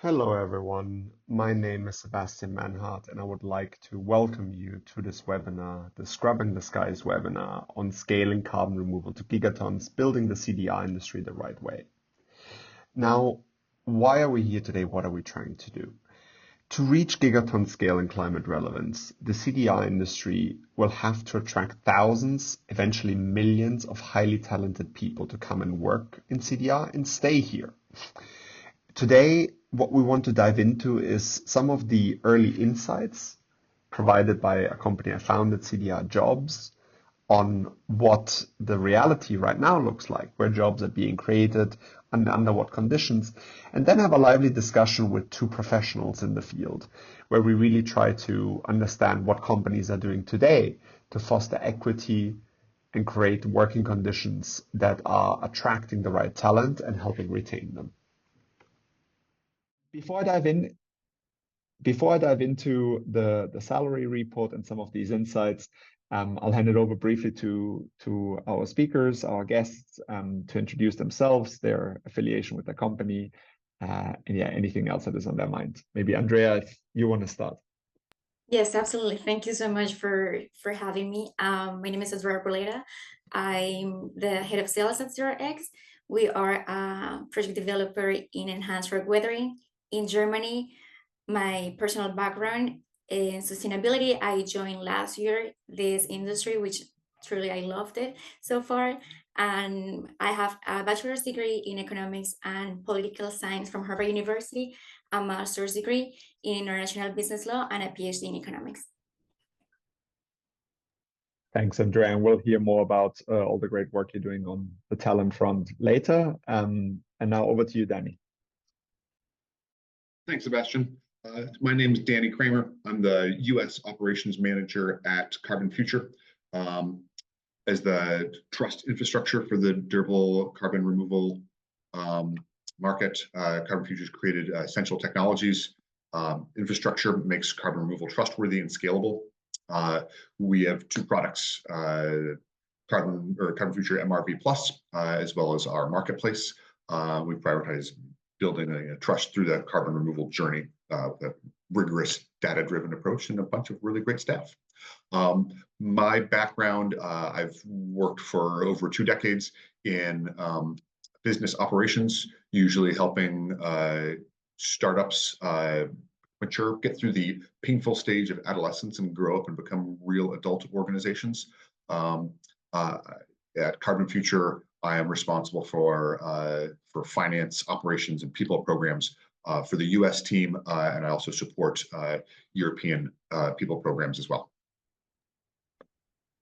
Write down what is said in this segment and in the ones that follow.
Hello everyone, my name is Sebastian Manhart and I would like to welcome you to this webinar, the Scrubbing the Skies webinar on scaling carbon removal to gigatons, building the CDR industry the right way. Now, why are we here today? What are we trying to do? To reach gigaton scale and climate relevance, the CDR industry will have to attract thousands, eventually millions of highly talented people to come and work in CDR and stay here. Today, what we want to dive into is some of the early insights provided by a company I founded, CDR Jobs, on what the reality right now looks like, where jobs are being created, and under what conditions, and then have a lively discussion with two professionals in the field, where we really try to understand what companies are doing today to foster equity and create working conditions that are attracting the right talent and helping retain them. Before I dive into the salary report and some of these insights, I'll hand it over briefly to our speakers, our guests, to introduce themselves, their affiliation with the company, and yeah, anything else that is on their mind. Maybe Andrea, if you want to start. Yes, absolutely. Thank you so much for having me. My name is Andrea Boleda. I'm the head of sales at CDR. We are a project developer in enhanced rock weathering in Germany. My personal background in sustainability, I joined last year this industry, which truly I loved it so far. And I have a bachelor's degree in economics and political science from Harvard University, a master's degree in international business law, and a PhD in economics. Thanks, Andrea. And we'll hear more about all the great work you're doing on the talent front later. And now over to you, Danny. Thanks, Sebastian. My name is Danny Kramer. I'm the U.S. Operations Manager at Carbon Future. As the trust infrastructure for the durable carbon removal market, Carbon Future's created essential technologies. Infrastructure makes carbon removal trustworthy and scalable. We have two products, Carbon Future MRV Plus, as well as our marketplace. We prioritize building a trust through the carbon removal journey, with a rigorous data-driven approach and a bunch of really great staff. My background, I've worked for over 2 decades in business operations, usually helping startups mature, get through the painful stage of adolescence and grow up and become real adult organizations. At Carbon Future, I am responsible for finance, operations, and people programs for the U.S. team, and I also support European people programs as well.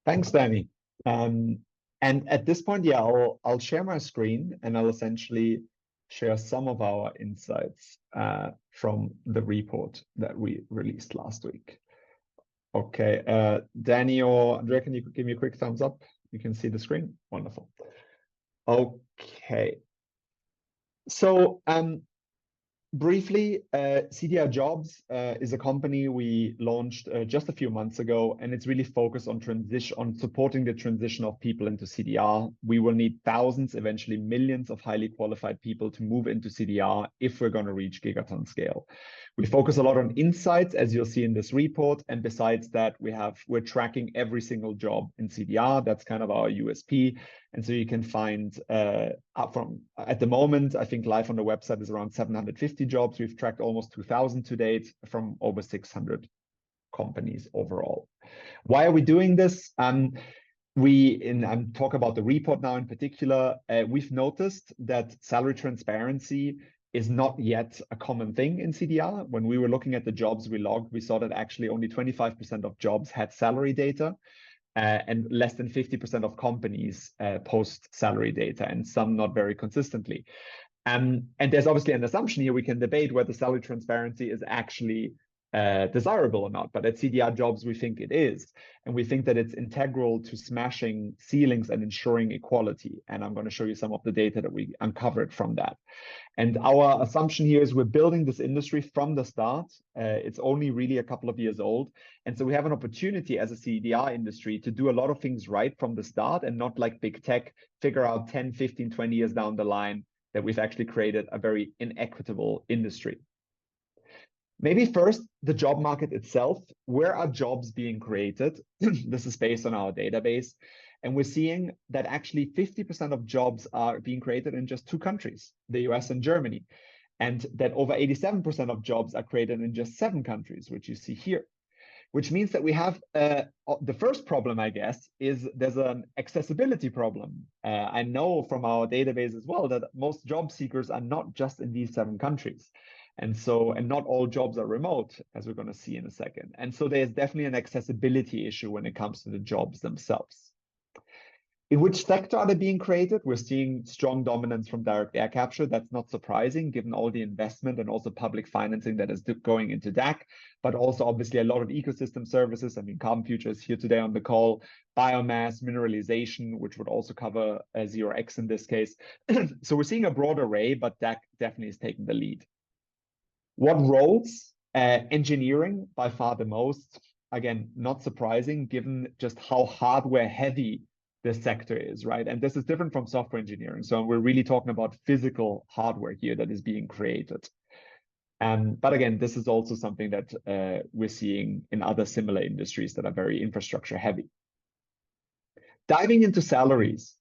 Thanks, Danny. And at this point, yeah, I'll share my screen and I'll essentially share some of our insights from the report that we released last week. Okay, Danny or Andrea, can you give me a quick thumbs up? You can see the screen. Wonderful. Okay. So briefly, CDR Jobs is a company we launched just a few months ago, and it's really focused on supporting the transition of people into CDR. We will need thousands, eventually millions of highly qualified people to move into CDR if we're going to reach gigaton scale. We focus a lot on insights, as you'll see in this report, and besides that, we're tracking every single job in CDR. That's kind of our USP. And so you can find at the moment, I think live on the website is around 750 jobs. We've tracked almost 2,000 to date from over 600 companies overall. Why are we doing this? I'm talk about the report now in particular. We've noticed that salary transparency is not yet a common thing in CDR. When we were looking at the jobs we logged, we saw that actually only 25% of jobs had salary data. And less than 50% of companies post salary data, and some not very consistently. And there's obviously an assumption here we can debate whether salary transparency is actually desirable or not. But at CDR Jobs, we think it is. And we think that it's integral to smashing ceilings and ensuring equality. And I'm going to show you some of the data that we uncovered from that. And our assumption here is we're building this industry from the start. It's only really a couple of years old. And so we have an opportunity as a CDR industry to do a lot of things right from the start and not like big tech, figure out 10, 15, 20 years down the line that we've actually created a very inequitable industry. Maybe first, the job market itself. Where are jobs being created? This is based on our database. And we're seeing that actually 50% of jobs are being created in just two countries, the US and Germany. And that over 87% of jobs are created in just 7 countries, which you see here. Which means that we have the first problem, I guess, is there's an accessibility problem. I know from our database as well that most job seekers are not just in these 7 countries. And not all jobs are remote, as we're going to see in a second. And so there's definitely an accessibility issue when it comes to the jobs themselves. In which sector are they being created? We're seeing strong dominance from direct air capture. That's not surprising given all the investment and also public financing that is going into DAC, but also obviously a lot of ecosystem services. I mean, Carbon Future is here today on the call, biomass, mineralization, which would also cover 0x in this case. So we're seeing a broad array, but DAC definitely is taking the lead. What roles? Engineering, by far the most. Again, not surprising given just how hardware heavy this sector is, right? And this is different from software engineering. So we're really talking about physical hardware here that is being created. But again, this is also something that we're seeing in other similar industries that are very infrastructure heavy. Diving into salaries.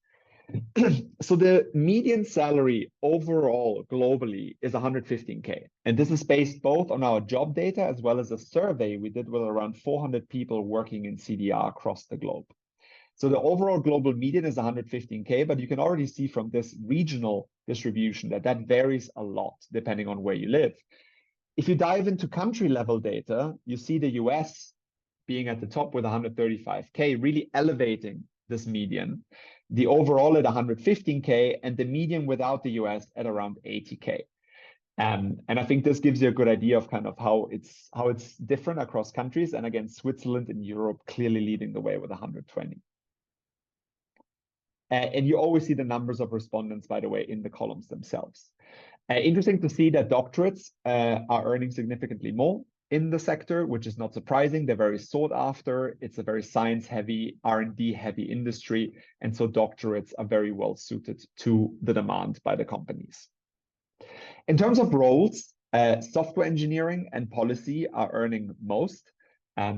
So the median salary overall globally is 115K. And this is based both on our job data as well as a survey we did with around 400 people working in CDR across the globe. So the overall global median is 115K, but you can already see from this regional distribution that varies a lot depending on where you live. If you dive into country level data, you see the US being at the top with 135K, really elevating this median. The overall at 115K and the median without the US at around 80K. And I think this gives you a good idea of kind of how it's different across countries. And again, Switzerland and Europe clearly leading the way with 120. And you always see the numbers of respondents, by the way, in the columns themselves. Interesting to see that doctorates are earning significantly more in the sector, which is not surprising. They're very sought after. It's a very science-heavy, R&D-heavy industry. And so doctorates are very well suited to the demand by the companies. In terms of roles, software engineering and policy are earning most.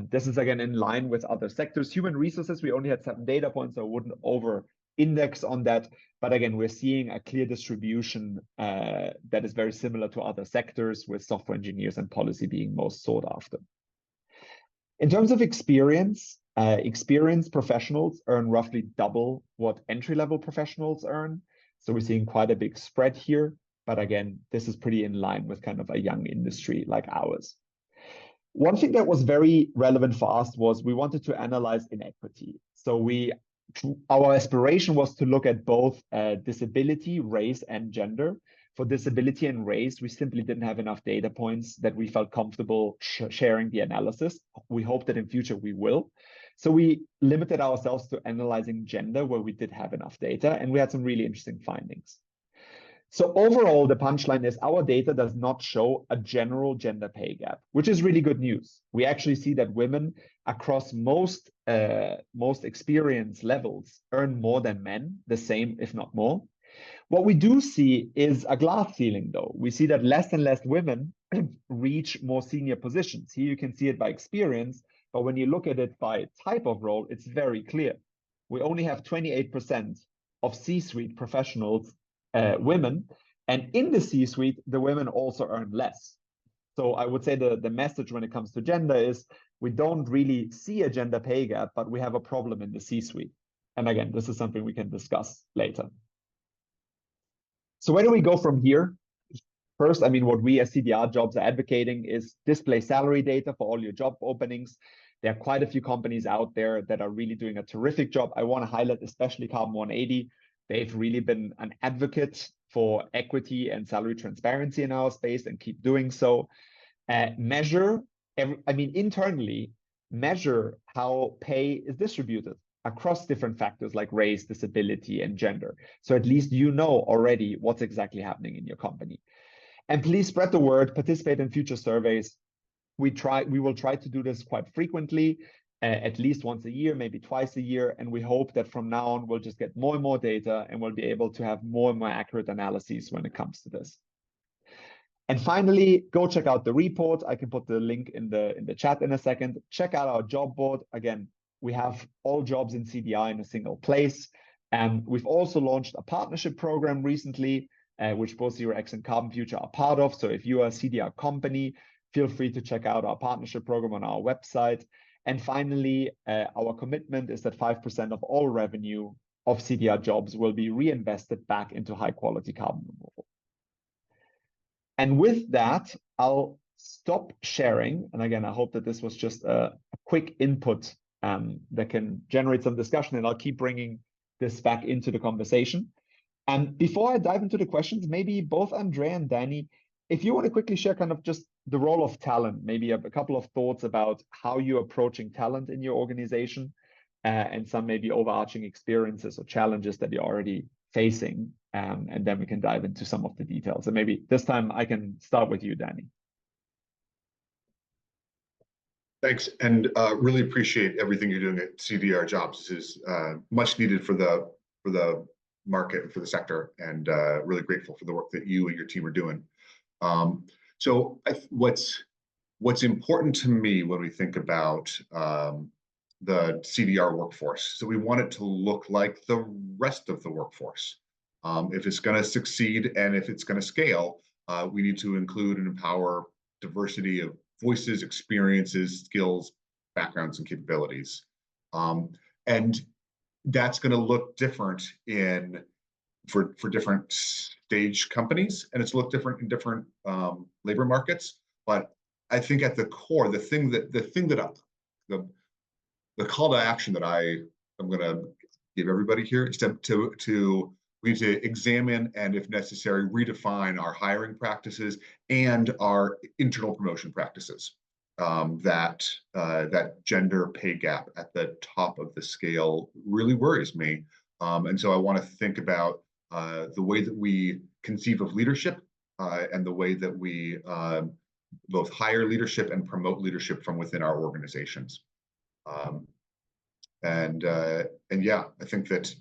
This is, again, in line with other sectors. Human resources, we only had 7 data points, so I wouldn't over-index on that. But again, we're seeing a clear distribution that is very similar to other sectors, with software engineers and policy being most sought after. In terms of experience, experienced professionals earn roughly double what entry-level professionals earn. So we're seeing quite a big spread here. But again, this is pretty in line with kind of a young industry like ours. One thing that was very relevant for us was we wanted to analyze inequity. So our aspiration was to look at both disability, race, and gender. For disability and race, we simply didn't have enough data points that we felt comfortable sharing the analysis. We hope that in future we will. So we limited ourselves to analyzing gender, where we did have enough data, and we had some really interesting findings. So overall, the punchline is our data does not show a general gender pay gap, which is really good news. We actually see that women across most experience levels earn more than men, the same, if not more. What we do see is a glass ceiling, though. We see that less and less women reach more senior positions. Here you can see it by experience, but when you look at it by type of role, it's very clear. We only have 28% of C-suite professionals women, and in the C-suite, the women also earn less. So I would say the message when it comes to gender is we don't really see a gender pay gap, but we have a problem in the C-suite. And again, this is something we can discuss later. So where do we go from here? First, I mean, what we as CDR Jobs are advocating is display salary data for all your job openings. There are quite a few companies out there that are really doing a terrific job. I want to highlight especially Carbon 180. They've really been an advocate for equity and salary transparency in our space and keep doing so. Internally, measure how pay is distributed across different factors like race, disability, and gender. So at least you know already what's exactly happening in your company. And please spread the word, participate in future surveys. We will try to do this quite frequently. At least once a year, maybe twice a year. And we hope that from now on, we'll just get more and more data and we'll be able to have more and more accurate analyses when it comes to this. And finally, go check out the report. I can put the link in the chat in a second. Check out our job board. Again, we have all jobs in CDR in a single place. And we've also launched a partnership program recently, which both CDRX and Carbon Future are part of. So if you are a CDR company, feel free to check out our partnership program on our website. And finally, our commitment is that 5% of all revenue of CDR jobs will be reinvested back into high quality carbon removal. And with that, I'll stop sharing. And again, I hope that this was just a quick input that can generate some discussion, and I'll keep bringing this back into the conversation. And before I dive into the questions, maybe both Andrea and Danny, if you want to quickly share kind of just the role of talent, maybe a couple of thoughts about how you're approaching talent in your organization, and some maybe overarching experiences or challenges that you're already facing. And then we can dive into some of the details. And maybe this time I can start with you, Danny. Thanks, and really appreciate everything you're doing at CDR Jobs. This is much needed for the market and for the sector, and really grateful for the work that you and your team are doing. So what's important to me when we think about the CDR workforce, so we want it to look like the rest of the workforce. If it's going to succeed and if it's going to scale, we need to include and empower diversity of voices, experiences, skills, backgrounds, and capabilities. And that's going to look different for different stage companies, and it's look different in different labor markets. But I think at the core, the call to action that I am going to give everybody here is we need to examine and, if necessary, redefine our hiring practices and our internal promotion practices. That gender pay gap at the top of the scale really worries me. And so I want to think about the way that we conceive of leadership and the way that we both hire leadership and promote leadership from within our organizations. And yeah, I think that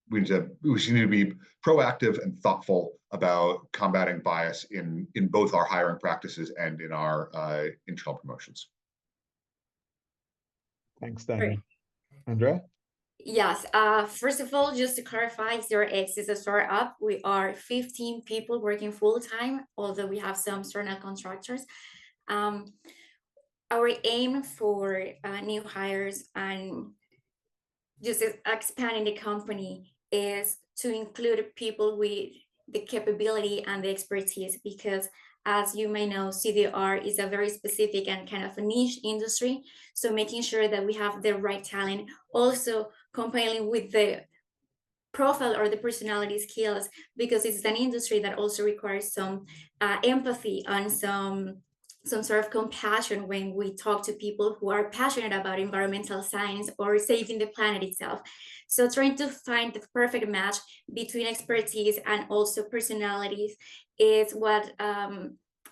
we need to be proactive and thoughtful about combating bias in both our hiring practices and in our internal promotions. Thanks, Danny. Andrea? Yes, first of all, just to clarify, CDRX is a startup. We are 15 people working full-time, although we have some external contractors. Our aim for new hires and just expanding the company is to include people with the capability and the expertise, because as you may know, CDR is a very specific and kind of a niche industry. So making sure that we have the right talent, also combining with the profile or the personality skills, because it's an industry that also requires some empathy and some sort of compassion when we talk to people who are passionate about environmental science or saving the planet itself. So trying to find the perfect match between expertise and also personalities is what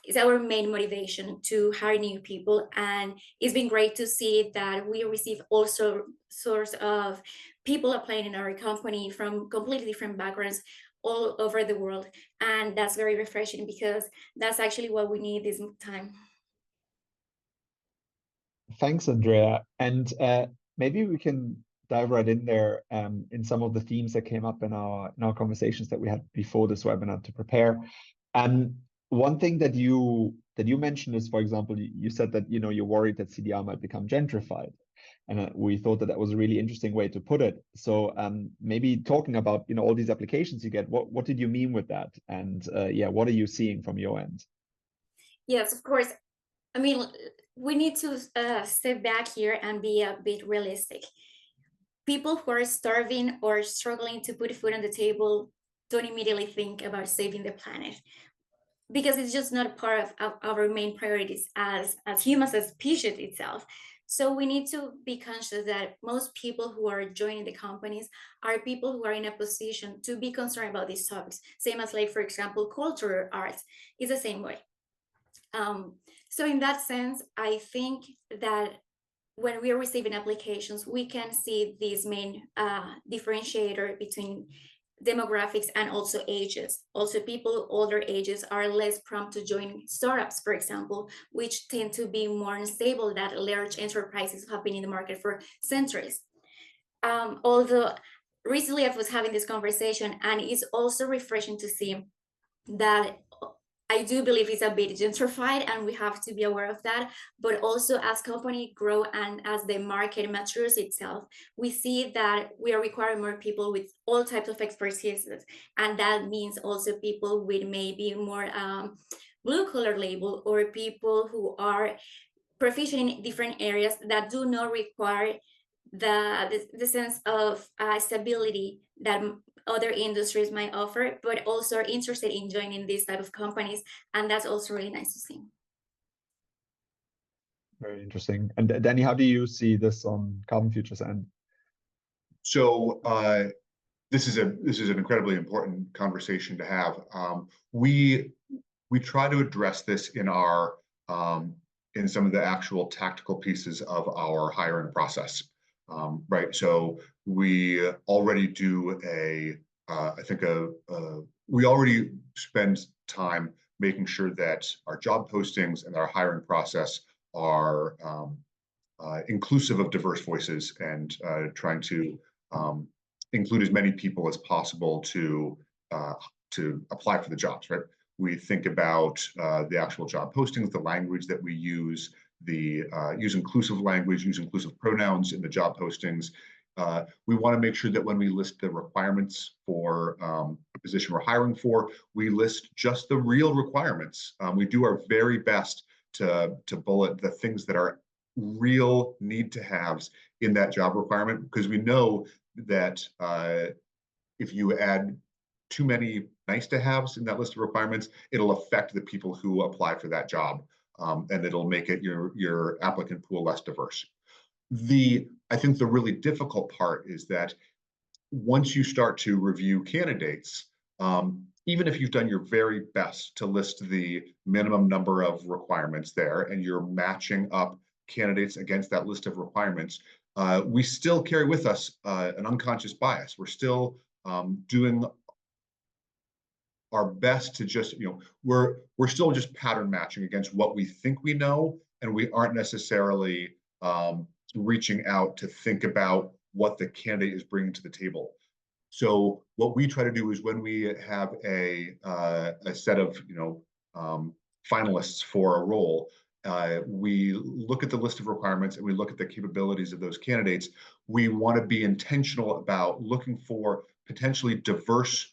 is our main motivation to hire new people. And it's been great to see that we receive also sorts of people applying in our company from completely different backgrounds all over the world. And that's very refreshing, because that's actually what we need this time. Thanks, Andrea. And maybe we can dive right in there in some of the themes that came up in our conversations that we had before this webinar to prepare. And one thing that you mentioned is, for example, you said that you're worried that CDR might become gentrified. And we thought that was a really interesting way to put it. So maybe talking about all these applications you get, what did you mean with that? And yeah, what are you seeing from your end? Yes, of course. I mean, we need to step back here and be a bit realistic. People who are starving or struggling to put food on the table don't immediately think about saving the planet, because it's just not part of our main priorities as humans, as species itself. So we need to be conscious that most people who are joining the companies are people who are in a position to be concerned about these topics. Same as, like, for example, culture or arts is the same way. So in that sense, I think that when we are receiving applications, we can see this main differentiator between demographics and also ages. Also, people older ages are less prompt to join startups, for example, which tend to be more unstable than large enterprises who have been in the market for centuries. Although recently I was having this conversation, and it's also refreshing to see that I do believe it's a bit gentrified, and we have to be aware of that. But also, as companies grow and as the market matures itself, we see that we are requiring more people with all types of expertise, and that means also people with maybe more blue collar label, or people who are proficient in different areas that do not require the sense of stability that other industries might offer, but also are interested in joining these type of companies, and that's also really nice to see. Very interesting. And Danny, how do you see this on Carbon Future's end? So this is an incredibly important conversation to have. We try to address this in our in some of the actual tactical pieces of our hiring process. Right, so we already do we already spend time making sure that our job postings and our hiring process are inclusive of diverse voices, and trying to include as many people as possible to apply for the jobs. Right, we think about the actual job postings, the language that we use, use inclusive language, use inclusive pronouns in the job postings. We want to make sure that when we list the requirements for a position we're hiring for, we list just the real requirements. We do our very best to bullet the things that are real need-to-haves in that job requirement, because we know that if you add too many nice-to-haves in that list of requirements, it'll affect the people who apply for that job. And it'll make it your applicant pool less diverse. I think the really difficult part is that once you start to review candidates, even if you've done your very best to list the minimum number of requirements there, and you're matching up candidates against that list of requirements, we still carry with us an unconscious bias. We're still doing our best to just, we're still just pattern matching against what we think we know, and we aren't necessarily reaching out to think about what the candidate is bringing to the table. So what we try to do is, when we have a set of finalists for a role, we look at the list of requirements and we look at the capabilities of those candidates. We want to be intentional about looking for potentially diverse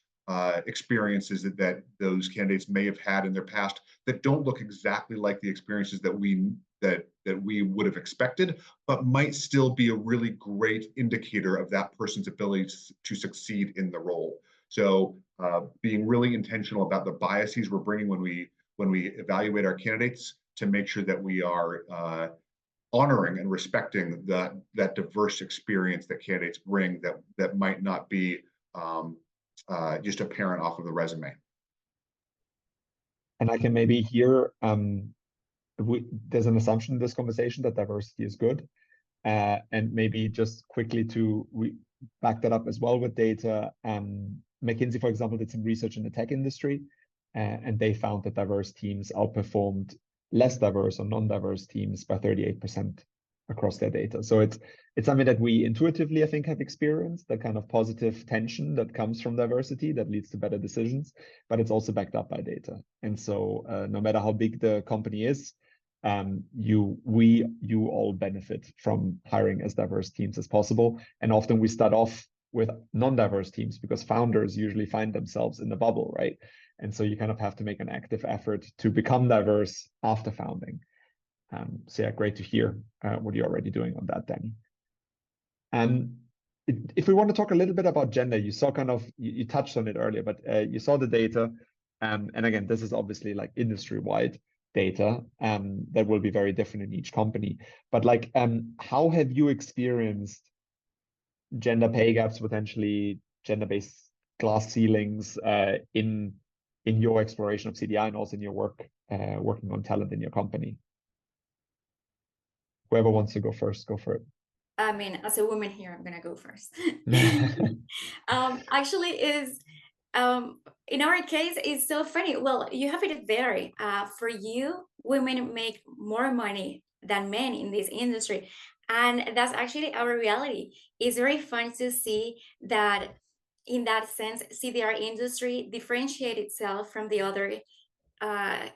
experiences that those candidates may have had in their past, that don't look exactly like the experiences that we would have expected, but might still be a really great indicator of that person's ability to succeed in the role. So being really intentional about the biases we're bringing when we evaluate our candidates, to make sure that we are honoring and respecting that diverse experience that candidates bring, that might not be just apparent off of the resume. And I can maybe hear there's an assumption in this conversation that diversity is good, and maybe just quickly to back that up as well with data. McKinsey, for example, did some research in the tech industry, and they found that diverse teams outperformed less diverse or non-diverse teams by 38% across their data. So it's something that we intuitively, I think, have experienced, the kind of positive tension that comes from diversity that leads to better decisions, but it's also backed up by data. And so no matter how big the company is, you all benefit from hiring as diverse teams as possible. And often we start off with non-diverse teams because founders usually find themselves in the bubble, right? And so you kind of have to make an active effort to become diverse after founding. So yeah, great to hear what you're already doing on that, Danny. And if we want to talk a little bit about gender, you saw you touched on it earlier, but you saw the data. And again, this is obviously like industry-wide data that will be very different in each company. But like, how have you experienced gender pay gaps, potentially gender-based glass ceilings in your exploration of CDI, and also in your work working on talent in your company? Whoever wants to go first, go for it. I mean, as a woman here, I'm gonna go first. Actually, is in our case, it's so funny. Well, you have it there. For you, women make more money than men in this industry, and that's actually our reality. It's very fun to see that. In that sense, CDR industry differentiate itself from the other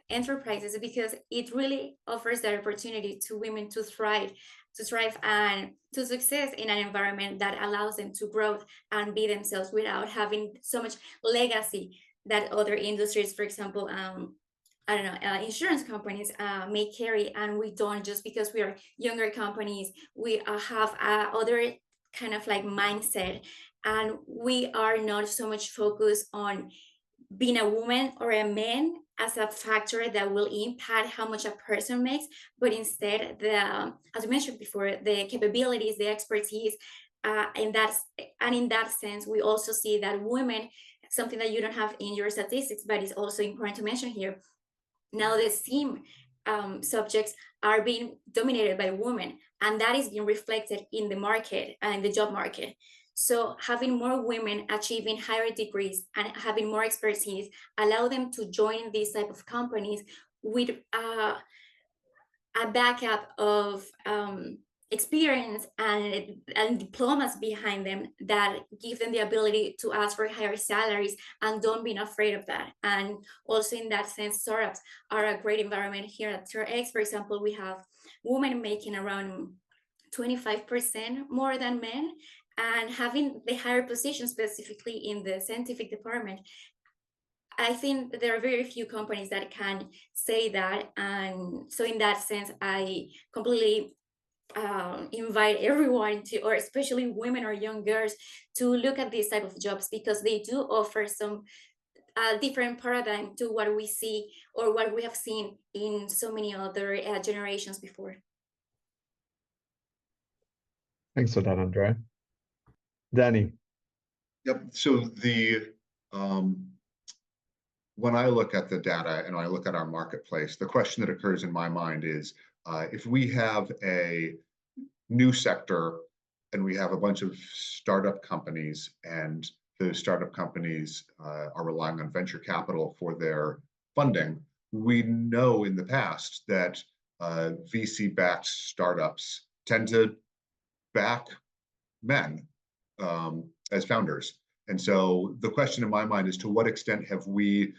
enterprises because it really offers the opportunity to women to thrive and to success in an environment that allows them to grow and be themselves without having so much legacy that other industries, for example, I don't know, insurance companies may carry, and we don't, just because we are younger companies. We have other kind of like mindset, and we are not so much focused on being a woman or a man as a factor that will impact how much a person makes, but instead as I mentioned before, the capabilities, the expertise, and in that sense, we also see that women, something that you don't have in your statistics, but it's also important to mention here. Now the STEAM subjects are being dominated by women, and that is being reflected in the market and the job market. So having more women achieving higher degrees and having more expertise allow them to join these type of companies with a backup of experience and diplomas behind them that give them the ability to ask for higher salaries and don't be afraid of that. And also in that sense, startups are a great environment. Here at TRX, for example, we have women making around 25% more than men and having the higher position specifically in the scientific department. I think there are very few companies that can say that. And so in that sense, I completely invite everyone to, or especially women or young girls, to look at these type of jobs because they do offer some different paradigm to what we see or what we have seen in so many other generations before. Thanks for that, Andrea. Danny. Yep. So when I look at the data and I look at our marketplace, the question that occurs in my mind is, if we have a new sector and we have a bunch of startup companies, and those startup companies are relying on venture capital for their funding, we know in the past that VC-backed startups tend to back men as founders. And so the question in my mind is, to what extent have we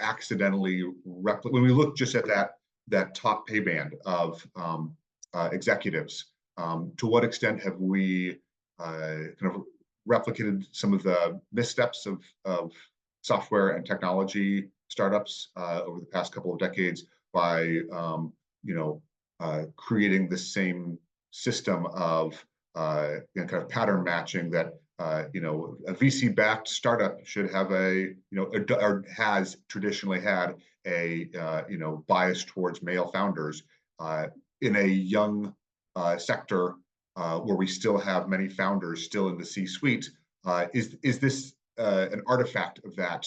accidentally when we look just at that top pay band of executives, to what extent have we kind of replicated some of the missteps of software and technology startups over the past couple of decades by creating the same system of kind of pattern matching that a VC-backed startup should have or has traditionally had a bias towards male founders in a young sector where we still have many founders still in the C-suite. Is this an artifact of that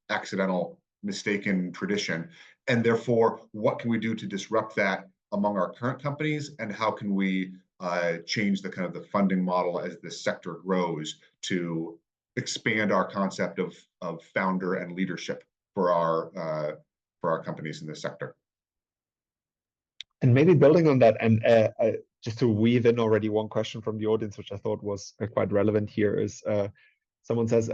accidental, mistaken tradition? And therefore, what can we do to disrupt that among our current companies, and how can we change the kind of the funding model as this sector grows to expand our concept of founder and leadership for our companies in this sector? And maybe building on that, and just to weave in already one question from the audience, which I thought was quite relevant here, is someone says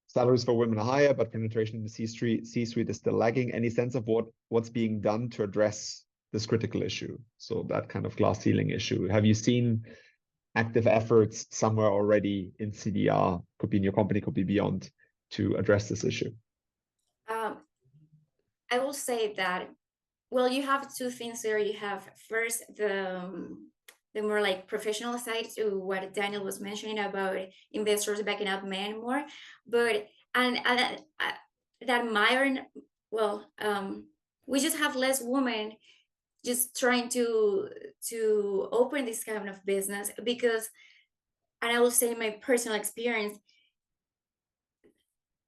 salaries for women are higher, but penetration in the C-suite is still lagging. Any sense of what's being done to address this critical issue? So that kind of glass ceiling issue. Have you seen active efforts somewhere already in CDR, could be in your company, could be beyond, to address this issue? I will say that, well, you have two things there. You have first the more like professional side to what Daniel was mentioning about investors backing up men more, but and that Myron, well, we just have less women just trying to open this kind of business because, and I will say my personal experience,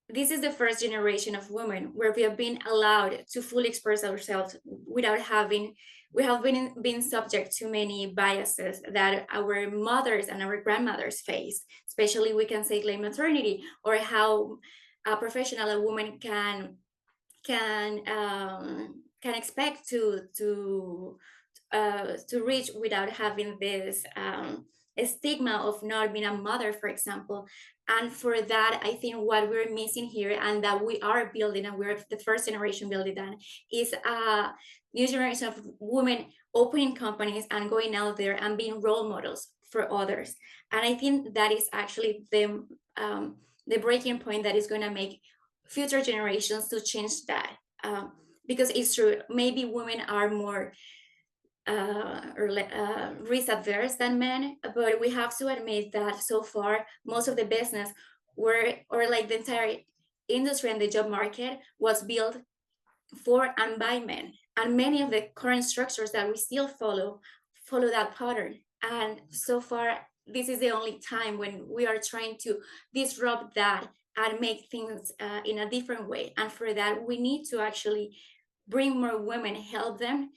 this is the first generation of women where we have been allowed to fully express ourselves without having, we have been subject to many biases that our mothers and our grandmothers faced, especially we can say late maternity, or how a professional, a woman can expect to reach without having this stigma of not being a mother, for example. And for that, I think what we're missing here, and that we are building, and we're the first generation building that, is a new generation of women opening companies and going out there and being role models for others. And I think that is actually the breaking point that is going to make future generations to change that. Because it's true, maybe women are more risk adverse than men, but we have to admit that so far most of the business or like the entire industry and the job market was built for and by men, and many of the current structures that we still follow that pattern. And so far this is the only time when we are trying to disrupt that and make things in a different way. And for that we need to actually bring more women, help them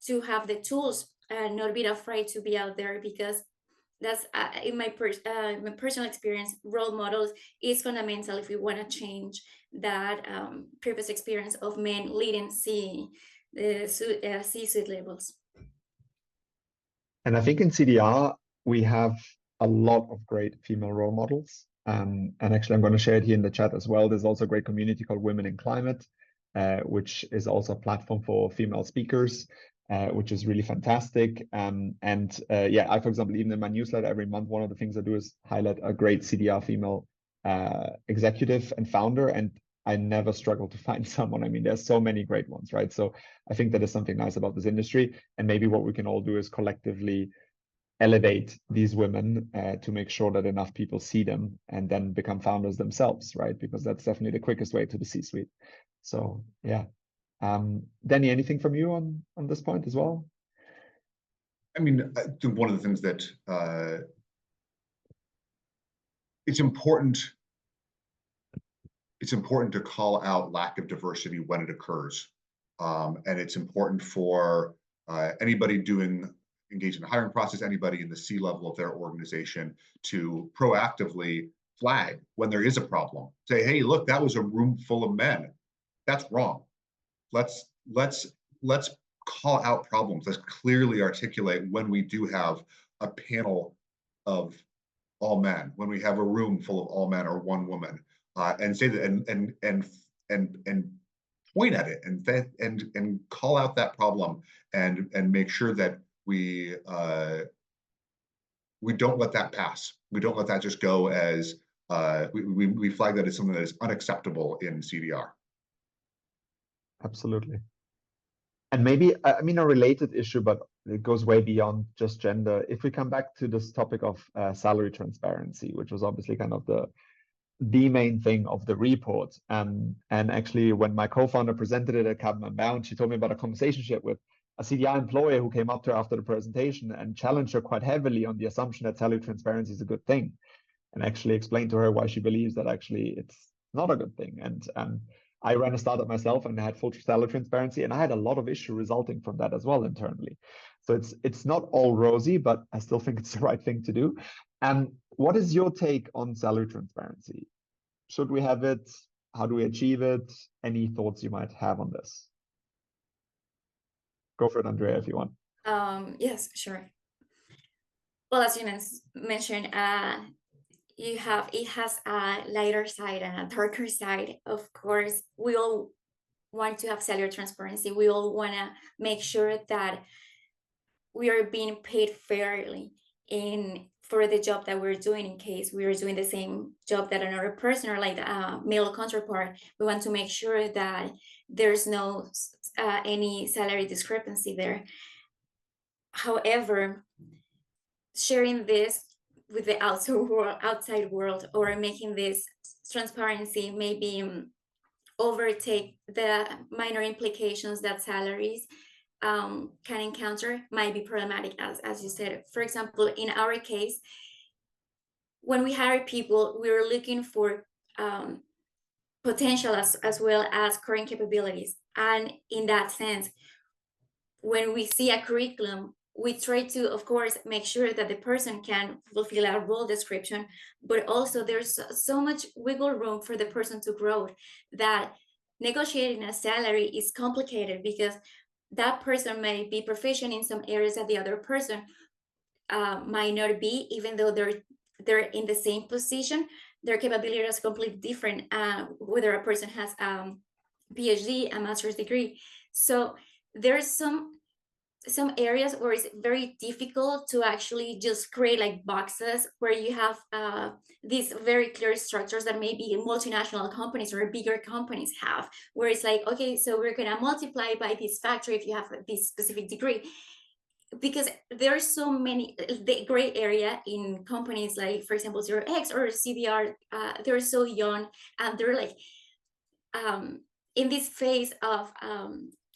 to have the tools and not be afraid to be out there, because that's in my personal experience, role models is fundamental if we want to change that previous experience of men leading C-suite levels. And I think in CDR, we have a lot of great female role models. And actually, I'm going to share it here in the chat as well. There's also a great community called Women in Climate, which is also a platform for female speakers, which is really fantastic. Yeah, I, for example, even in my newsletter every month, one of the things I do is highlight a great CDR female executive and founder, and I never struggle to find someone. I mean, there's so many great ones, right? So I think that is something nice about this industry, and maybe what we can all do is collectively elevate these women to make sure that enough people see them and then become founders themselves, right? Because that's definitely the quickest way to the C-suite. So yeah. Danny, anything from you on this point as well? I mean, I think one of the things that it's important to call out lack of diversity when it occurs. And it's important for anybody engaged in the hiring process, anybody in the C-level of their organization, to proactively flag when there is a problem. Say, hey, look, that was a room full of men. That's wrong. Let's call out problems. Let's clearly articulate when we do have a panel of all men, when we have a room full of all men or one woman, and say that and point at it and call out that problem and make sure that we don't let that pass. We don't let that just go as we flag that as something that is unacceptable in CDR. Absolutely. And maybe, I mean, a related issue, but it goes way beyond just gender. If we come back to this topic of salary transparency, which was obviously kind of the main thing of the report. And actually, when my co-founder presented it at Carbon Unbound, she told me about a conversation she had with a CDR employee who came up to her after the presentation and challenged her quite heavily on the assumption that salary transparency is a good thing, and actually explained to her why she believes that actually it's not a good thing. And I ran a startup myself and I had full salary transparency, and I had a lot of issue resulting from that as well internally. So it's not all rosy, but I still think it's the right thing to do. And what is your take on salary transparency? Should we have it? How do we achieve it? Any thoughts you might have on this? Go for it, Andrea, if you want. Yes, sure. Well, as you mentioned, it has a lighter side and a darker side. Of course, we all want to have salary transparency. We all want to make sure that we are being paid fairly for the job that we're doing. In case we are doing the same job that another person or like a male counterpart, we want to make sure that there's no any salary discrepancy there. However, sharing this with the outside world or making this transparency maybe overtake the minor implications that salaries can encounter might be problematic, as you said. For example, in our case, when we hire people, we were looking for potential as well as current capabilities. And in that sense, when we see a curriculum, we try to, of course, make sure that the person can fulfill a role description, but also there's so much wiggle room for the person to grow that negotiating a salary is complicated, because that person may be proficient in some areas that the other person might not be, even though they're in the same position. Their capability is completely different, whether a person has PhD, a master's degree. So there's some areas where it's very difficult to actually just create like boxes where you have these very clear structures that maybe multinational companies or bigger companies have, where it's like, okay, so we're going to multiply by this factor if you have this specific degree. Because there are so many, the gray area in companies like, for example, 0x or CDR, they're so young, and they're like in this phase of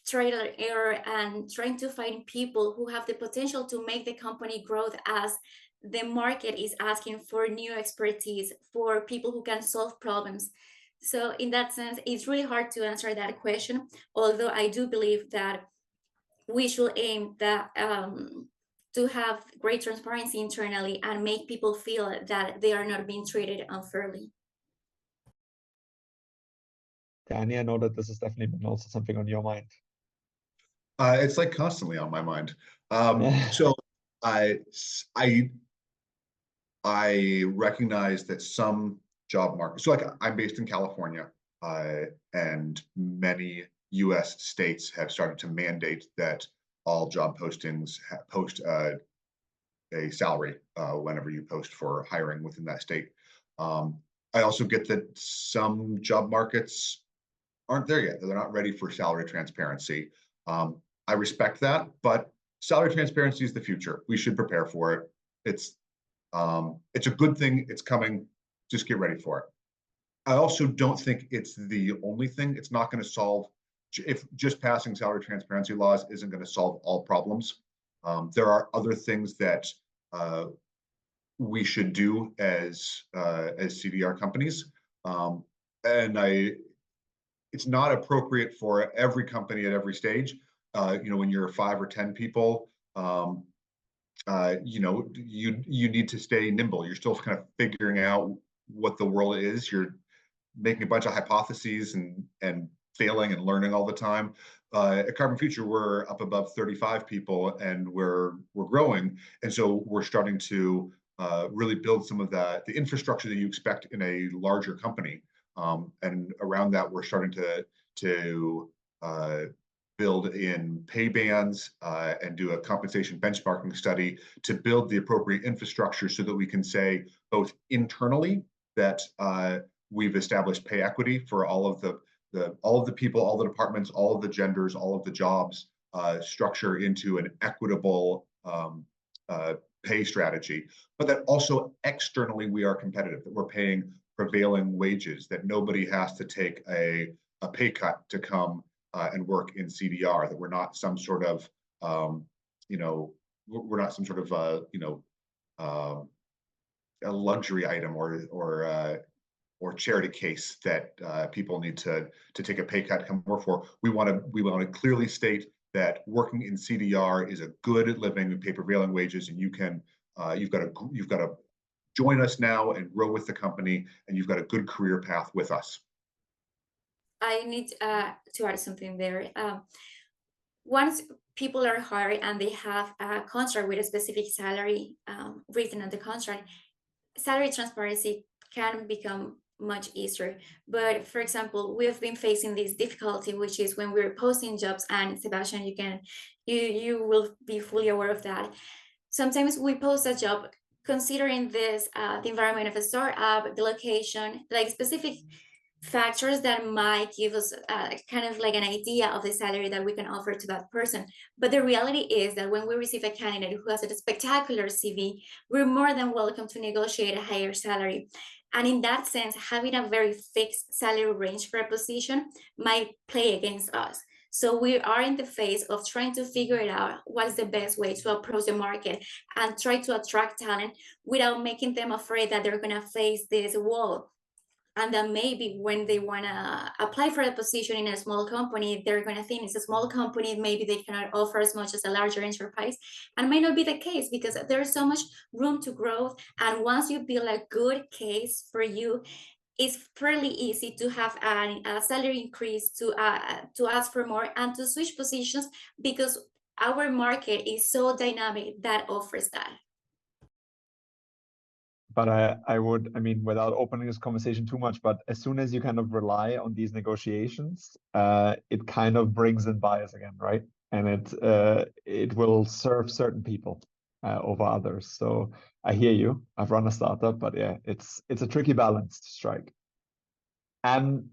trial and error and trying to find people who have the potential to make the company grow, as the market is asking for new expertise, for people who can solve problems. So in that sense, it's really hard to answer that question, although I do believe that we should aim that to have great transparency internally and make people feel that they are not being treated unfairly. Danny, I know that this has definitely been also something on your mind. It's like constantly on my mind. So I recognize that some job markets, so like I'm based in California, and many US states have started to mandate that all job postings post a salary whenever you post for hiring within that state. I also get that some job markets aren't there yet. They're not ready for salary transparency. I respect that, but salary transparency is the future. We should prepare for it. It's a good thing. It's coming. Just get ready for it. I also don't think it's the only thing. It's not going to solve, if just passing salary transparency laws isn't going to solve all problems. There are other things that we should do as CDR companies, and it's not appropriate for every company at every stage. When you're 5 or 10 people, you need to stay nimble. You're still kind of figuring out what the world is. You're making a bunch of hypotheses and failing and learning all the time. At Carbon Future, we're up above 35 people, and we're growing, and so we're starting to really build some of the infrastructure that you expect in a larger company. And around that, we're starting to build in pay bands and do a compensation benchmarking study to build the appropriate infrastructure so that we can say both internally that we've established pay equity for all of the people, all the departments, all of the genders, all of the jobs, structure into an equitable pay strategy, but that also externally we are competitive, that we're paying prevailing wages, that nobody has to take a pay cut to come and work in CDR, that we're not some sort of, we're not some sort of, a luxury item or charity case that people need to take a pay cut to come work for. We want to clearly state that working in CDR is a good living. We pay prevailing wages, and you've got to join us now and grow with the company, and you've got a good career path with us. I need to add something there. Once people are hired and they have a contract with a specific salary written on the contract, salary transparency can become much easier. But for example, we have been facing this difficulty, which is when we're posting jobs, and Sebastian, you will be fully aware of that. Sometimes we post a job considering this, the environment of a startup, the location, like specific factors that might give us kind of like an idea of the salary that we can offer to that person. But the reality is that when we receive a candidate who has a spectacular CV, we're more than welcome to negotiate a higher salary. And in that sense, having a very fixed salary range for a position might play against us. So we are in the phase of trying to figure it out, what's the best way to approach the market and try to attract talent without making them afraid that they're going to face this wall and then maybe when they want to apply for a position in a small company, they're going to think it's a small company, maybe they cannot offer as much as a larger enterprise, and it might not be the case because there's so much room to grow. And once you build a good case for you, it's fairly easy to have a salary increase, to ask for more and to switch positions, because our market is so dynamic that offers that. But I mean, without opening this conversation too much, but as soon as you kind of rely on these negotiations, it kind of brings in bias again, right? And it will serve certain people over others. So I hear you. I've run a startup, but yeah, it's a tricky balance to strike. And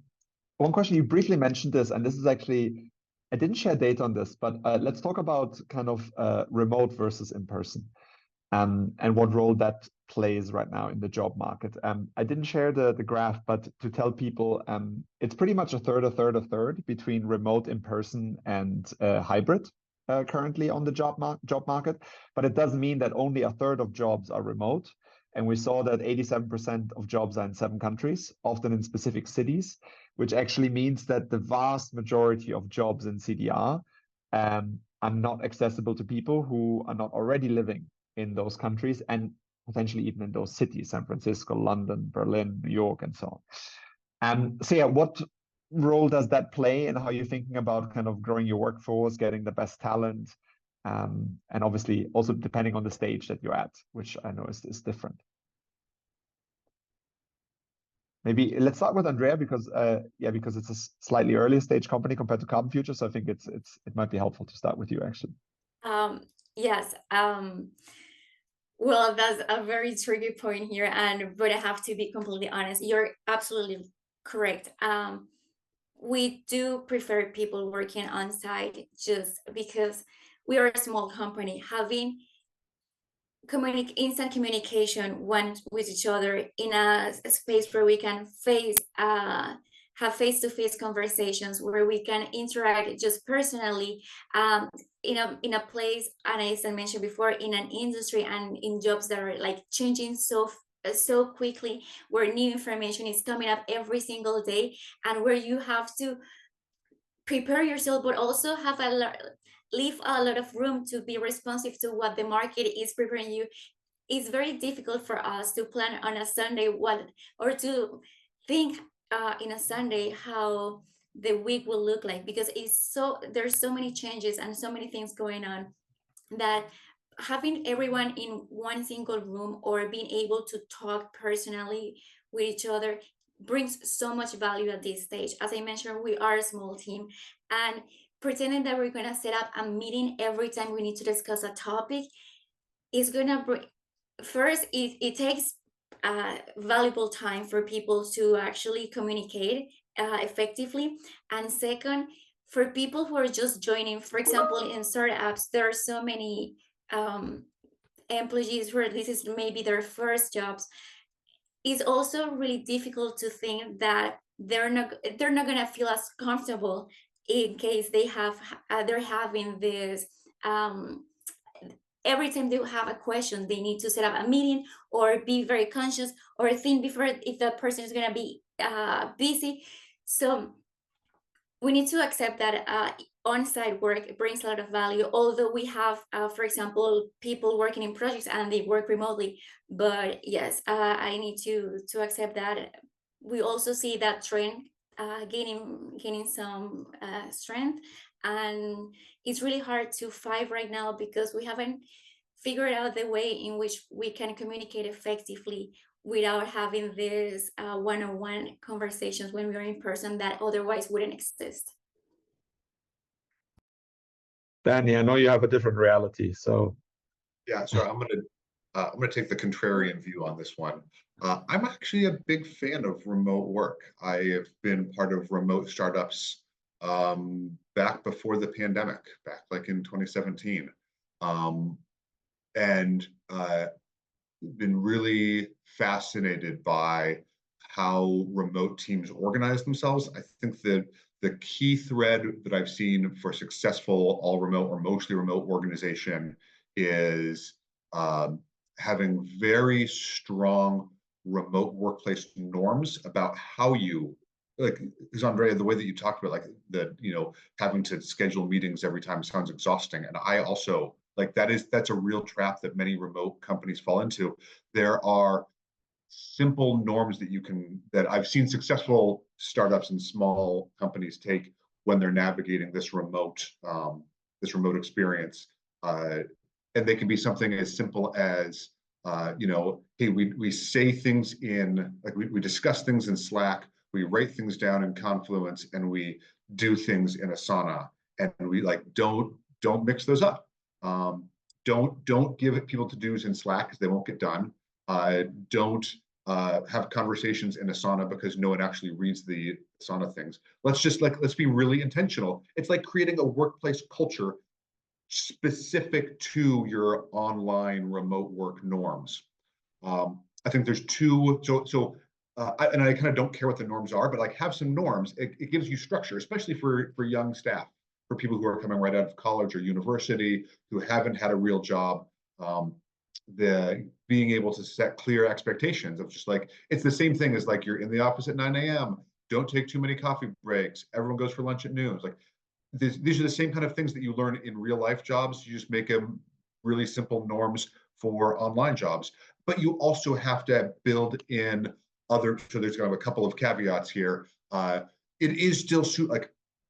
one question, you briefly mentioned this, and this is actually, I didn't share data on this, but let's talk about kind of remote versus in person. And what role that plays right now in the job market. I didn't share the graph, but to tell people, it's pretty much a third between remote, in person, and hybrid currently on the job market. But it does mean that only a third of jobs are remote. And we saw that 87% of jobs are in 7 countries, often in specific cities, which actually means that the vast majority of jobs in CDR are not accessible to people who are not already living in those countries, and potentially even in those cities, San Francisco, London, Berlin, New York, and so on. So yeah, what role does that play in how you're thinking about kind of growing your workforce, getting the best talent, and obviously also depending on the stage that you're at, which I know is different. Maybe let's start with Andrea, because because it's a slightly earlier stage company compared to Carbon Future, so I think it might be helpful to start with you actually. Yes. Well, that's a very tricky point here, but I have to be completely honest. You're absolutely correct. We do prefer people working on site just because we are a small company. Having instant communication with each other in a space where we can have face-to-face conversations, where we can interact just personally, in a place, and as I mentioned before, in an industry and in jobs that are like changing so quickly, where new information is coming up every single day, and where you have to prepare yourself, but also have leave a lot of room to be responsive to what the market is preparing you. It's very difficult for us to plan on a Sunday or to think in a Sunday how the week will look like, because there's so many changes and so many things going on, that having everyone in one single room or being able to talk personally with each other brings so much value at this stage. As I mentioned, we are a small team, and pretending that we're going to set up a meeting every time we need to discuss a topic is going to bring, first, it takes valuable time for people to actually communicate effectively, and second, for people who are just joining, for example, in startups, there are so many employees where this is maybe their first jobs. It's also really difficult to think that they're not going to feel as comfortable in case they're having this every time they have a question, they need to set up a meeting or be very conscious or think before if the person is going to be busy. So we need to accept that on-site work brings a lot of value, although we have, for example, people working in projects and they work remotely. But yes, I need to accept that. We also see that trend gaining some strength, and it's really hard to fight right now because we haven't figured out the way in which we can communicate effectively without having these one-on-one conversations when we're in person that otherwise wouldn't exist. Danny, I know you have a different reality, so. Yeah, so I'm gonna take the contrarian view on this one. I'm actually a big fan of remote work. I have been part of remote startups back before the pandemic, back like in 2017. And been really fascinated by how remote teams organize themselves. I think that the key thread that I've seen for successful all remote or mostly remote organization is having very strong remote workplace norms about how you, like, because Andrea, the way that you talked about, like, the, you know, having to schedule meetings every time sounds exhausting. And I also, like, that's a real trap that many remote companies fall into. There are simple norms that I've seen successful startups and small companies take when they're navigating this remote experience. And they can be something as simple as, you know, hey, we say things in, like, we discuss things in Slack, we write things down in Confluence, and we do things in Asana, and we, like, don't mix those up. Don't give people to-dos in Slack because they won't get done. Don't have conversations in Asana because no one actually reads the Asana things. Let's be really intentional. It's like creating a workplace culture specific to your online remote work norms. I think there's two, and I kind of don't care what the norms are, but, like, have some norms. It gives you structure, especially for young staff, for people who are coming right out of college or university, who haven't had a real job. The being able to set clear expectations of, just like, it's the same thing as, like, you're in the office at 9 a.m. Don't take too many coffee breaks. Everyone goes for lunch at noon. It's like, these are the same kind of things that you learn in real life jobs. You just make them really simple norms for online jobs. But you also have to build in other, so there's kind of a couple of caveats here. It is still, like,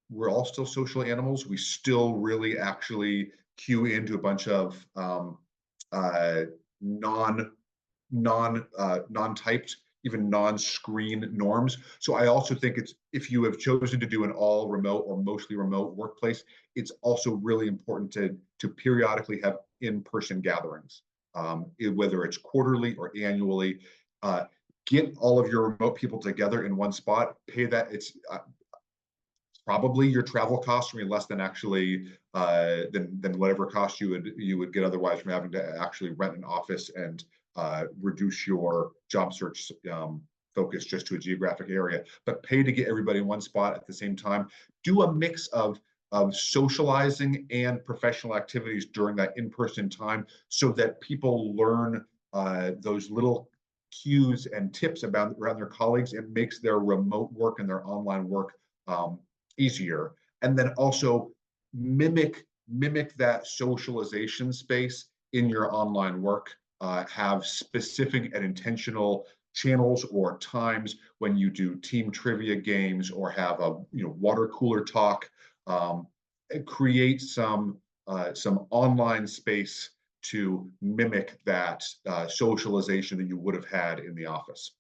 we're all still social animals. We still really actually cue into a bunch of non-typed, even non-screen norms. So I also think if you have chosen to do an all remote or mostly remote workplace, it's also really important to periodically have in-person gatherings, whether it's quarterly or annually. Get all of your remote people together in one spot. Pay that. It's probably your travel costs will be less than actually than whatever cost you would get otherwise from having to actually rent an office and reduce your job search focus just to a geographic area. But pay to get everybody in one spot at the same time. Do a mix of socializing and professional activities during that in-person time, so that people learn those little cues and tips around their colleagues. It makes their remote work and their online work easier. And then also mimic that socialization space in your online work. Have specific and intentional channels or times when you do team trivia games or have a water cooler talk. Create some online space to mimic that socialization that you would have had in the office.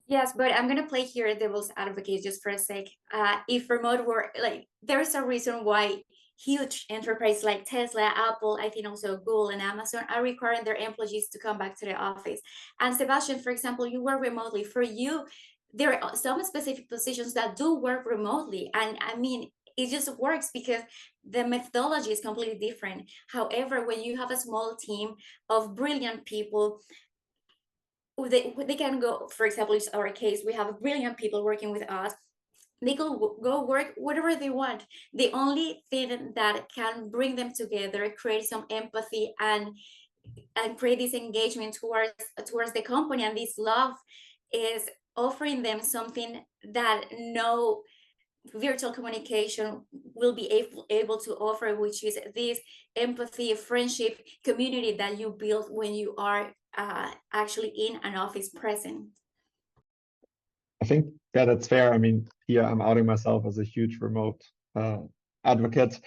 Yes, but I'm gonna play here devil's advocate just for a sec. If remote work, like, there's a reason why huge enterprises like Tesla, Apple, I think also Google and Amazon are requiring their employees to come back to the office. And Sebastian, for example, you work remotely. For you, there are some specific positions that do work remotely. And I mean, it just works because the methodology is completely different. However, when you have a small team of brilliant people, they can go, for example, it's our case, we have brilliant people working with us. They go work whatever they want. The only thing that can bring them together, create some empathy and create this engagement towards the company and this love, is offering them something that no virtual communication will be able to offer, which is this empathy, friendship, community that you build when you are actually in an office present. I think that's fair. I mean, here I'm outing myself as a huge remote advocate.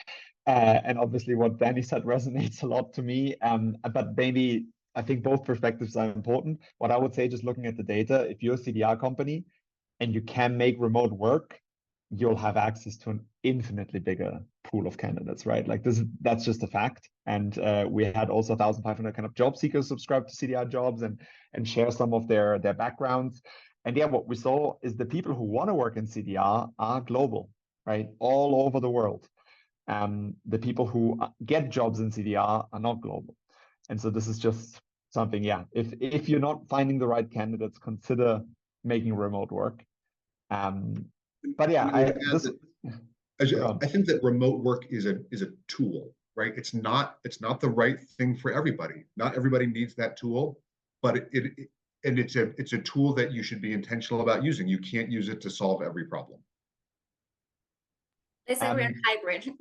And obviously what Danny said resonates a lot to me. But maybe I think both perspectives are important. What I would say, just looking at the data, if you're a CDR company and you can make remote work, you'll have access to an infinitely bigger pool of candidates, right? Like that's just a fact. And we had also 1,500 kind of job seekers subscribe to CDR jobs and share some of their backgrounds. And yeah, what we saw is the people who want to work in CDR are global, right? All over the world. The people who get jobs in CDR are not global. And so this is just something, yeah, if you're not finding the right candidates, consider making remote work. But yeah, I think that remote work is a tool, right? It's not the right thing for everybody. Not everybody needs that tool, but it's a tool that you should be intentional about using. You can't use it to solve every problem. Let's say we're hybrid.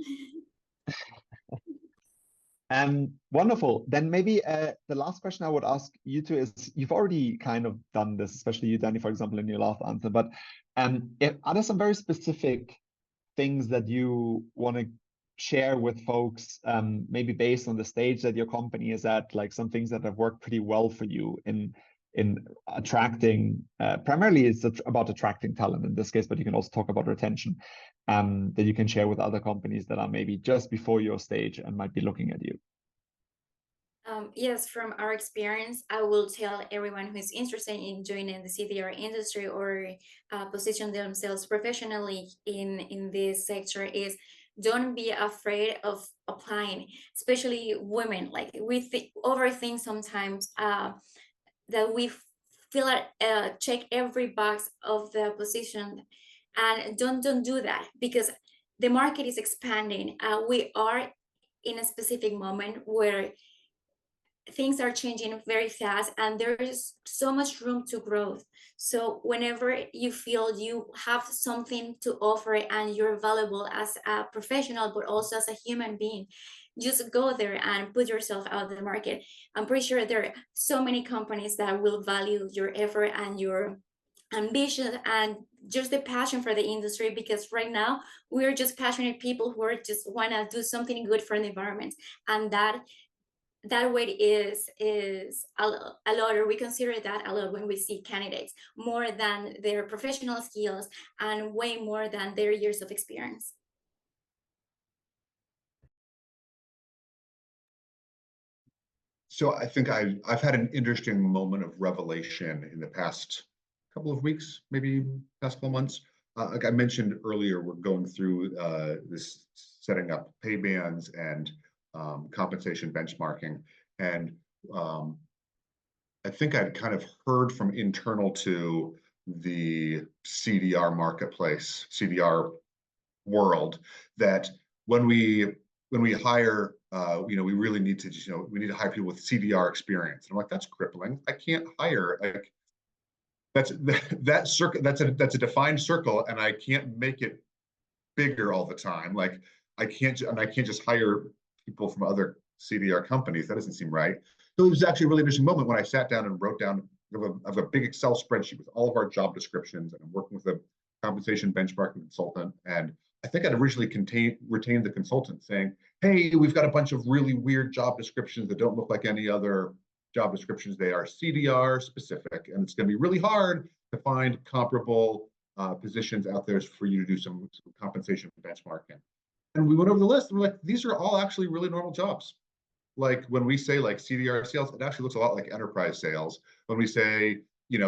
Wonderful. Then maybe the last question I would ask you two is, you've already kind of done this, especially you, Danny, for example, in your last answer, but are there some very specific things that you want to share with folks, maybe based on the stage that your company is at, like some things that have worked pretty well for you in attracting, primarily it's about attracting talent in this case, but you can also talk about retention, that you can share with other companies that are maybe just before your stage and might be looking at you? Yes, from our experience, I will tell everyone who is interested in joining the CDR industry or position themselves professionally in this sector is, don't be afraid of applying, especially women. Like we overthink sometimes that we fill out, check every box of the position, and don't do that, because the market is expanding. We are in a specific moment where things are changing very fast and there is so much room to growth. So whenever you feel you have something to offer and you're valuable as a professional, but also as a human being, just go there and put yourself out in the market. I'm pretty sure there are so many companies that will value your effort and your ambition and just the passion for the industry, because right now we're just passionate people who are just want to do something good for the environment, and that weight is a lot, or we consider that a lot when we see candidates, more than their professional skills and way more than their years of experience. So I think I've had an interesting moment of revelation in the past couple of weeks, maybe past couple months. Like I mentioned earlier, we're going through this setting up pay bands and compensation benchmarking. And I think I'd kind of heard from internal to the CDR marketplace, CDR world, that when we hire, we really need to, we need to hire people with CDR experience. And I'm like, that's crippling. I can't hire, like, that circle, that's a defined circle, and I can't make it bigger all the time. Like I can't just hire people from other CDR companies. That doesn't seem right. So it was actually a really interesting moment when I sat down and wrote down, I have a big Excel spreadsheet with all of our job descriptions, and I'm working with a compensation benchmarking consultant. And I think I'd originally retained the consultant saying, hey, we've got a bunch of really weird job descriptions that don't look like any other job descriptions. They are CDR specific, and it's going to be really hard to find comparable positions out there for you to do some compensation benchmarking. And we went over the list and we're like, these are all actually really normal jobs. Like when we say like CDR sales, it actually looks a lot like enterprise sales. When we say,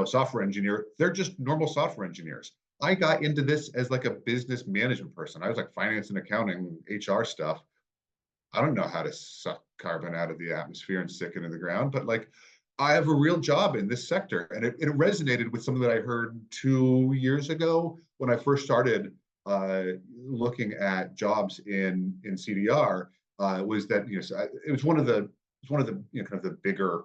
software engineer, they're just normal software engineers. I got into this as like a business management person. I was like finance and accounting, HR stuff. I don't know how to suck carbon out of the atmosphere and stick it in the ground, but like I have a real job in this sector. And it resonated with something that I heard 2 years ago when I first started looking at jobs in CDR. Was that it was one of the kind of the bigger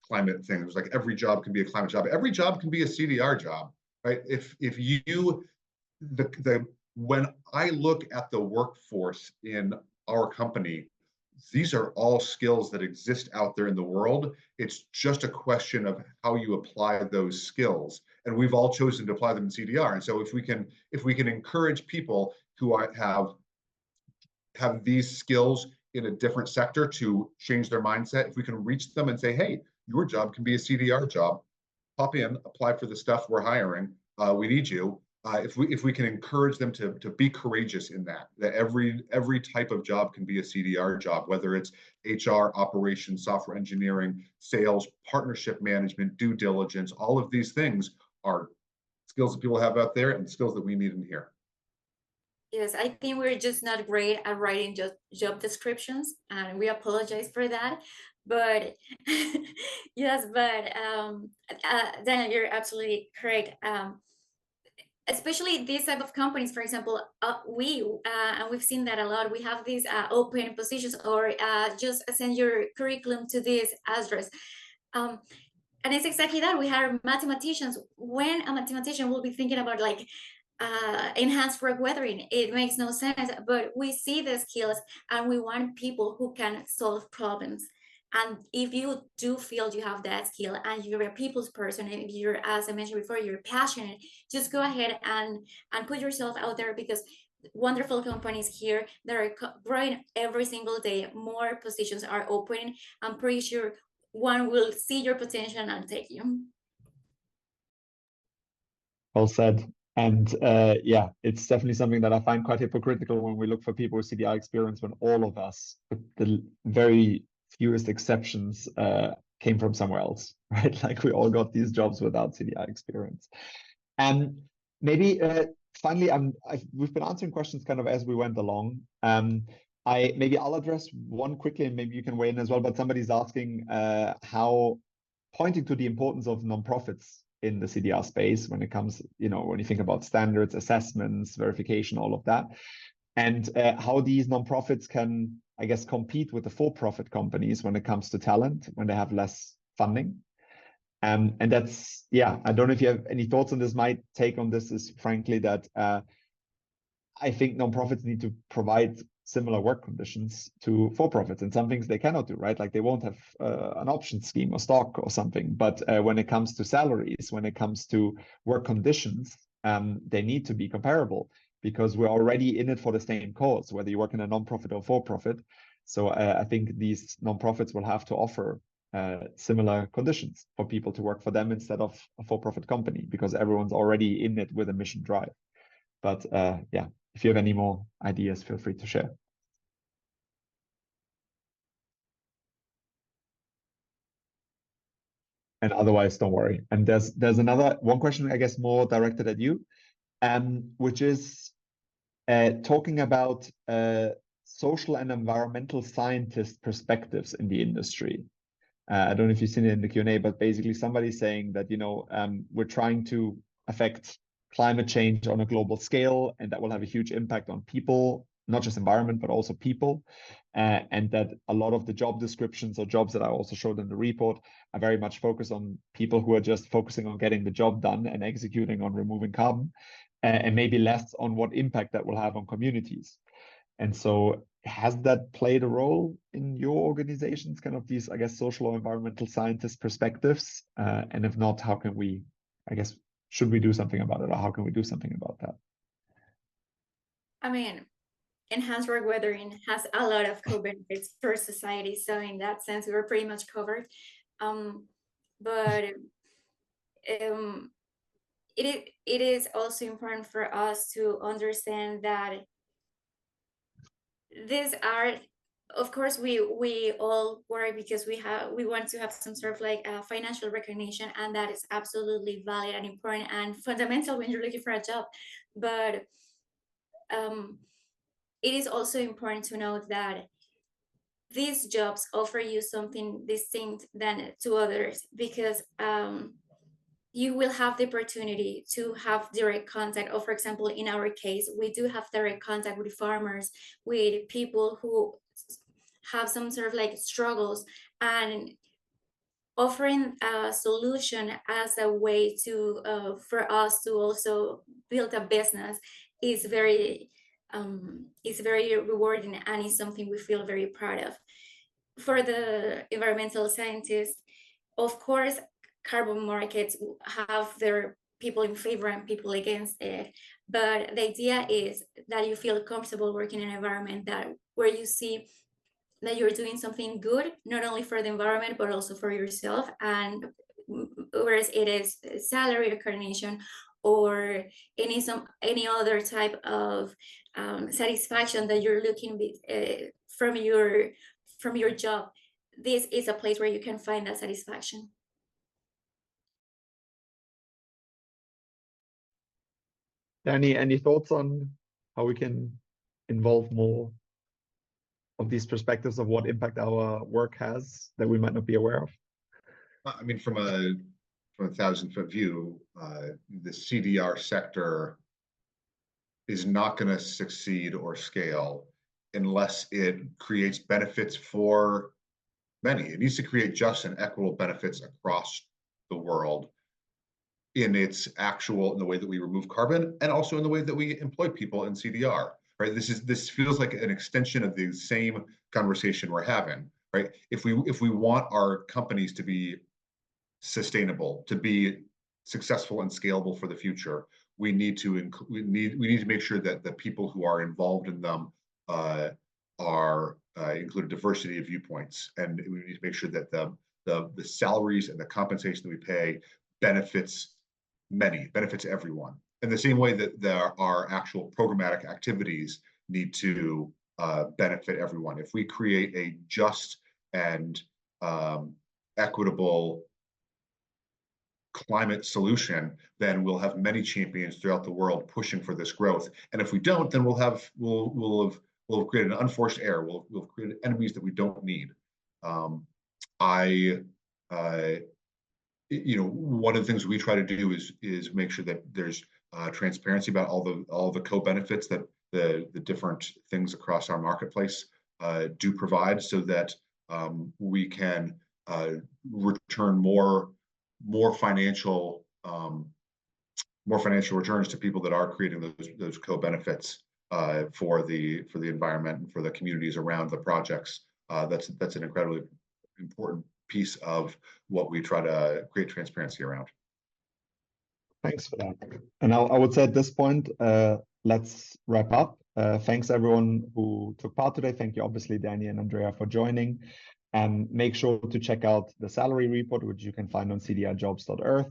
climate things. It was like every job can be a climate job. Every job can be a CDR job, right? When I look at the workforce in our company, these are all skills that exist out there in the world. It's just a question of how you apply those skills, and we've all chosen to apply them in CDR. And so if we can encourage people who have these skills in a different sector to change their mindset, if we can reach them and say, hey, your job can be a CDR job, pop in, apply for the stuff we're hiring, we need you. If we can encourage them to be courageous in that every type of job can be a CDR job, whether it's HR, operations, software engineering, sales, partnership management, due diligence, all of these things are skills that people have out there and skills that we need in here. Yes, I think we're just not great at writing just job descriptions, and we apologize for that. But yes, but Daniel, you're absolutely correct. Especially these type of companies, for example, and we've seen that a lot. We have these open positions, or just send your curriculum to this address. And it's exactly that. We hire mathematicians. When a mathematician will be thinking about like enhanced work weathering, it makes no sense. But we see the skills and we want people who can solve problems. And if you do feel you have that skill and you're a people's person, and if you're, as I mentioned before, you're passionate, just go ahead and put yourself out there, because wonderful companies here that are growing every single day. More positions are opening. I'm pretty sure one will see your potential and take you. Well said. And yeah, it's definitely something that I find quite hypocritical when we look for people with CDR experience, when all of us, with the very fewest exceptions, came from somewhere else, right? Like we all got these jobs without CDR experience. And maybe finally, we've been answering questions kind of as we went along. I'll address one quickly, and maybe you can weigh in as well. But somebody's asking pointing to the importance of nonprofits in the CDR space when it comes, when you think about standards, assessments, verification, all of that, and how these nonprofits can, I guess, compete with the for-profit companies when it comes to talent, when they have less funding. And that's, I don't know if you have any thoughts on this. My take on this is frankly that I think nonprofits need to provide similar work conditions to for-profits, and some things they cannot do, right? Like they won't have an option scheme or stock or something. But when it comes to salaries, when it comes to work conditions, they need to be comparable, because we're already in it for the same cause, whether you work in a nonprofit or for-profit. So I think these nonprofits will have to offer similar conditions for people to work for them instead of a for-profit company, because everyone's already in it with a mission drive. But if you have any more ideas, feel free to share. And otherwise, don't worry. And there's one question, I guess, more directed at you, which is talking about social and environmental scientist perspectives in the industry. I don't know if you've seen it in the Q&A, but basically somebody's saying that, we're trying to affect climate change on a global scale, and that will have a huge impact on people, not just environment, but also people. And that a lot of the job descriptions or jobs that I also showed in the report are very much focused on people who are just focusing on getting the job done and executing on removing carbon, and maybe less on what impact that will have on communities. And so has that played a role in your organizations, kind of these, I guess, social or environmental scientist perspectives? And if not, how can we, I guess, should we do something about it, or how can we do something about that? I mean, enhanced work weathering has a lot of co-benefits for society. So in that sense, we were pretty much covered. But it is also important for us to understand that these are, of course, we all work because we want to have some sort of like financial recognition, and that is absolutely valid and important and fundamental when you're looking for a job. But it is also important to note that these jobs offer you something distinct than to others, because you will have the opportunity to have direct contact. Or for example, in our case, we do have direct contact with farmers, with people who have some sort of like struggles, and offering a solution as a way to for us to also build a business is very rewarding, and is something we feel very proud of. For the environmental scientists, of course, carbon markets have their people in favor and people against it, but the idea is that you feel comfortable working in an environment where you see that you're doing something good, not only for the environment, but also for yourself. And whereas it is salary recognition or any other type of satisfaction that you're looking from your job, this is a place where you can find that satisfaction. Any thoughts on how we can involve more of these perspectives of what impact our work has that we might not be aware of? I mean, from a 1,000-foot view, the CDR sector is not going to succeed or scale unless it creates benefits for many. It needs to create just and equitable benefits across the world in its actual, in the way that we remove carbon, and also in the way that we employ people in CDR, right? This feels like an extension of the same conversation we're having, right? If we want our companies to be sustainable, to be successful and scalable for the future, we need to make sure that the people who are involved in them include a diversity of viewpoints, and we need to make sure that the salaries and the compensation that we pay benefits everyone. In the same way that our actual programmatic activities need to benefit everyone. If we create a just and equitable climate solution, then we'll have many champions throughout the world pushing for this growth. And if we don't, then we'll have created an unforced error. We'll have created enemies that we don't need. One of the things we try to do is make sure that there's transparency about all the co-benefits that the different things across our marketplace do provide, so that we can return more financial returns to people that are creating those co-benefits for the environment and for the communities around the projects. That's an incredibly important piece of what we try to create transparency around. Thanks for that. And I would say at this point, let's wrap up. Thanks everyone who took part today. Thank you, obviously, Danny and Andrea, for joining. And make sure to check out the salary report, which you can find on cdrjobs.earth.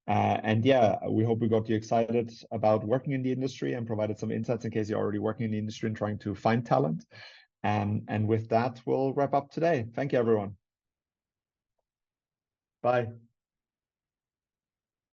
And yeah, we hope we got you excited about working in the industry and provided some insights in case you're already working in the industry and trying to find talent. And with that, we'll wrap up today. Thank you, everyone. Bye.